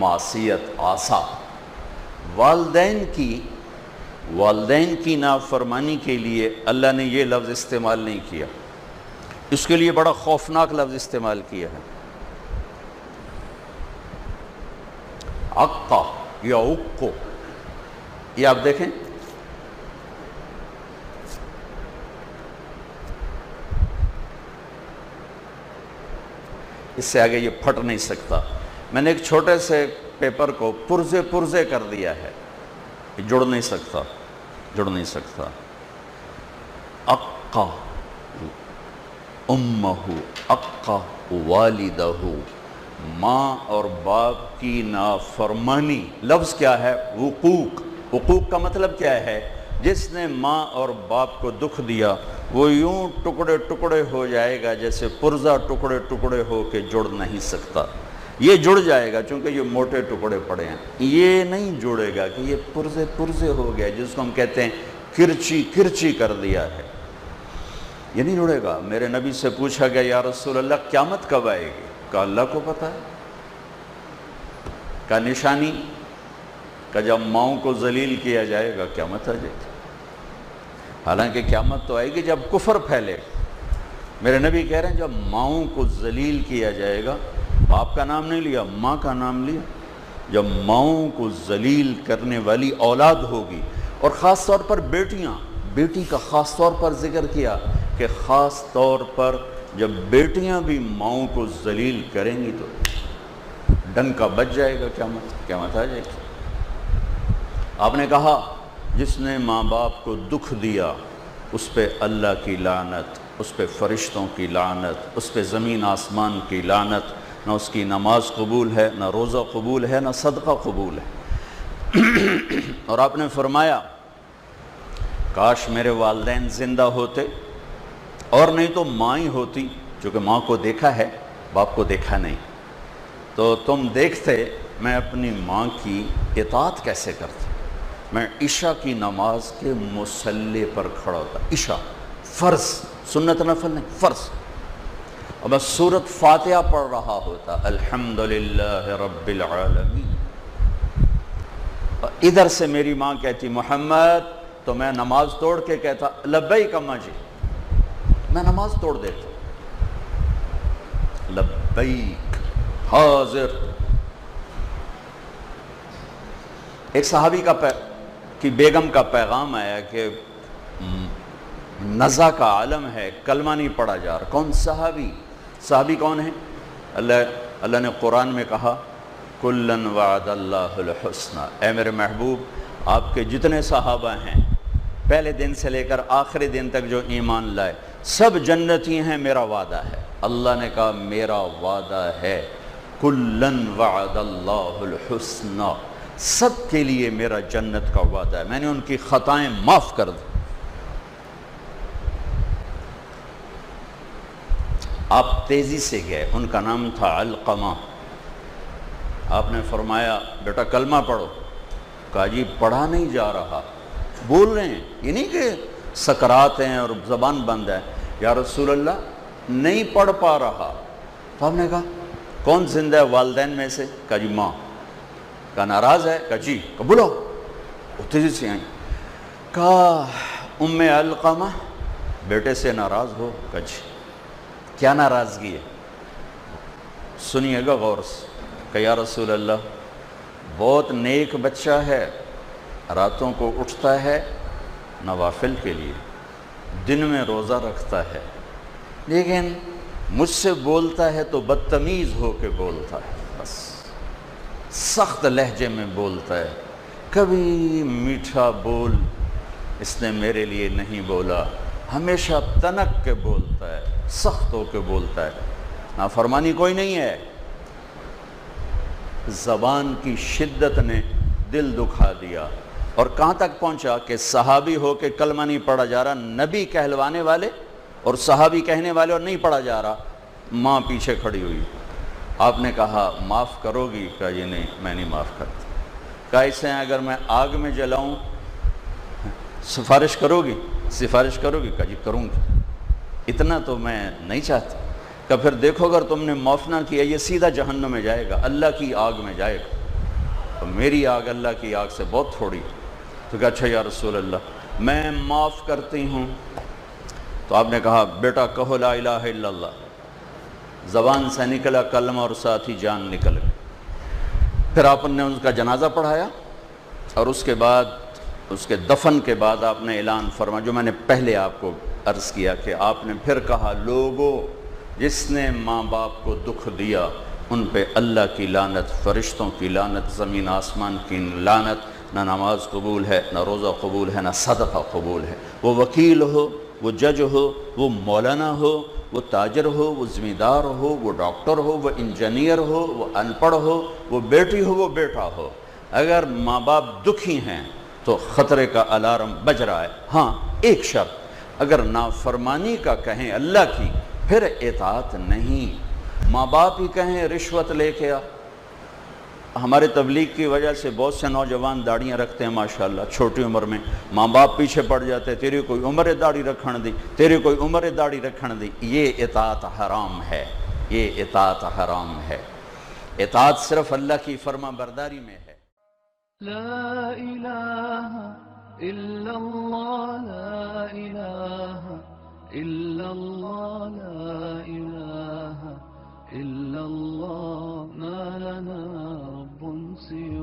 معصیت آسا۔ والدین کی نافرمانی کے لیے اللہ نے یہ لفظ استعمال نہیں کیا، اس کے لیے بڑا خوفناک لفظ استعمال کیا ہے، عقا یا عقو۔ یہ آپ دیکھیں، اس سے آگے یہ پھٹ نہیں سکتا۔ میں نے ایک چھوٹے سے پیپر کو پرزے کر دیا ہے، یہ جڑ نہیں سکتا۔ اقا امہ اقا والدہ، ماں اور باپ کی نافرمانی۔ لفظ کیا ہے؟ حقوق کا مطلب کیا ہے؟ جس نے ماں اور باپ کو دکھ دیا وہ یوں ٹکڑے ٹکڑے ہو جائے گا جیسے پرزہ ٹکڑے ٹکڑے ہو کے جڑ نہیں سکتا۔ یہ جڑ جائے گا چونکہ یہ موٹے ٹکڑے پڑے ہیں، یہ نہیں جڑے گا کہ یہ پرزے ہو گیا جس کو ہم کہتے ہیں کرچی کر دیا ہے، یہ نہیں جڑے گا۔ میرے نبی سے پوچھا گیا یا رسول اللہ قیامت کب آئے گی؟ کہا اللہ کو پتہ ہے۔ کا نشانی کہ جب ماؤں کو ذلیل کیا جائے گا قیامت آ جائے گی۔ حالانکہ قیامت تو آئے گی جب کفر پھیلے۔ میرے نبی کہہ رہے ہیں جب ماؤں کو ذلیل کیا جائے گا، باپ کا نام نہیں لیا، ماں کا نام لیا، جب ماؤں کو ذلیل کرنے والی اولاد ہوگی، اور خاص طور پر بیٹی کا خاص طور پر ذکر کیا کہ خاص طور پر جب بیٹیاں بھی ماؤں کو ذلیل کریں گی تو ڈنکا بج جائے گا، قیامت آ جائے گی۔ آپ نے کہا جس نے ماں باپ کو دکھ دیا اس پہ اللہ کی لعنت، اس پہ فرشتوں کی لعنت، اس پہ زمین آسمان کی لعنت، نہ اس کی نماز قبول ہے، نہ روزہ قبول ہے، نہ صدقہ قبول ہے۔ اور آپ نے فرمایا کاش میرے والدین زندہ ہوتے، اور نہیں تو ماں ہی ہوتی، چونکہ ماں کو دیکھا ہے باپ کو دیکھا نہیں، تو تم دیکھتے میں اپنی ماں کی اطاعت کیسے کرتا۔ میں عشاء کی نماز کے مصلی پر کھڑا ہوتا، عشاء فرض، سنت نفل نہیں، فرض، اور میں سورۃ فاتحہ پڑھ رہا ہوتا، الحمدللہ رب العالمین، ادھر سے میری ماں کہتی محمد، تو میں نماز توڑ کے کہتا لبیک اماں جی، میں نماز توڑ دیتا، لبیک حاضر۔ ایک صحابی کی بیگم کا پیغام آیا کہ نزا کا عالم ہے، کلمہ نہیں پڑھا جا رہا۔ کون؟ صحابی کون ہے؟ اللہ نے قرآن میں کہا کلن وعد اللہ الحسنى، اے میرے محبوب آپ کے جتنے صحابہ ہیں پہلے دن سے لے کر آخری دن تک جو ایمان لائے سب جنتی ہیں، میرا وعدہ ہے۔ اللہ نے کہا میرا وعدہ ہے کلن وعد اللہ الحسنى، سب کے لیے میرا جنت کا وعدہ ہے، میں نے ان کی خطائیں معاف کر دی۔ آپ تیزی سے گئے، ان کا نام تھا علقمہ، آپ نے فرمایا بیٹا کلمہ پڑھو، کہا جی پڑھا نہیں جا رہا، بول رہے ہیں، یہ نہیں کہ سکرات ہیں اور زبان بند ہے، یا رسول اللہ نہیں پڑھ پا رہا۔ تو آپ نے کہا کون زندہ ہے والدین میں سے؟ کہا جی ماں۔ کہا ناراض ہے؟ کہا جی۔ کہا بولو، وہ تیزی سے آئیں، کہا ام علقمہ بیٹے سے ناراض ہو؟ کہا جی۔ کیا ناراضگی ہے؟ سنیے گا غور سے۔ کہ یا رسول اللہ بہت نیک بچہ ہے، راتوں کو اٹھتا ہے نوافل کے لیے، دن میں روزہ رکھتا ہے، لیکن مجھ سے بولتا ہے تو بدتمیز ہو کے بولتا ہے، بس سخت لہجے میں بولتا ہے، کبھی میٹھا بول اس نے میرے لیے نہیں بولا، ہمیشہ تنک کے بولتا ہے، سخت ہو کے بولتا ہے، نافرمانی کوئی نہیں ہے۔ زبان کی شدت نے دل دکھا دیا، اور کہاں تک پہنچا کہ صحابی ہو کے کلمہ نہیں پڑھا جا رہا، نبی کہلوانے والے اور صحابی کہنے والے اور نہیں پڑھا جا رہا، ماں پیچھے کھڑی ہوئی۔ آپ نے کہا معاف کرو گی؟ کہا یہ نہیں، میں نہیں معاف کرتا۔ کہا اسے اگر میں آگ میں جلاؤں سفارش کرو گی؟ کہا جی کروں گی، اتنا تو میں نہیں چاہتا۔ کہ پھر دیکھو اگر تم نے معاف نہ کیا یہ سیدھا جہنم میں جائے گا، اللہ کی آگ میں جائے گا۔ میری آگ اللہ کی آگ سے بہت تھوڑی. تو کہا اچھا یا رسول اللہ میں معاف کرتی ہوں. تو آپ نے کہا بیٹا کہو لا الہ الا اللہ. زبان سے نکلا کلمہ اور ساتھ ہی جان نکل گئی. پھر آپ نے ان کا جنازہ پڑھایا اور اس کے بعد اس کے دفن کے بعد آپ نے اعلان فرمایا جو میں نے پہلے آپ کو عرض کیا کہ آپ نے پھر کہا لوگوں جس نے ماں باپ کو دکھ دیا ان پہ اللہ کی لعنت، فرشتوں کی لعنت، زمین آسمان کی لعنت. نہ نماز قبول ہے، نہ روزہ قبول ہے، نہ صدقہ قبول ہے. وہ وکیل ہو، وہ جج ہو، وہ مولانا ہو، وہ تاجر ہو، وہ ذمہ ہو، وہ ڈاکٹر ہو، وہ انجینئر ہو، وہ ان پڑھ ہو، وہ بیٹی ہو، وہ بیٹا ہو، اگر ماں باپ دکھی ہیں تو خطرے کا الارم بج رہا ہے. ہاں ایک شرط، اگر نافرمانی کا کہیں اللہ کی پھر اطاعت نہیں. ماں باپ ہی کہیں رشوت لے کے آ. ہمارے تبلیغ کی وجہ سے بہت سے نوجوان داڑیاں رکھتے ہیں ماشاءاللہ چھوٹی عمر میں، ماں باپ پیچھے پڑ جاتے ہیں تیری کوئی عمر داڑھی رکھن دی، تیری کوئی عمر داڑھی رکھن دی. یہ اطاعت حرام ہے، یہ اطاعت حرام ہے. اطاعت صرف اللہ کی فرما برداری میں ہے. لا الہ الا اللہ، لا الہ الا اللہ، لا الہ الا اللہ، ما لنا رب سواه.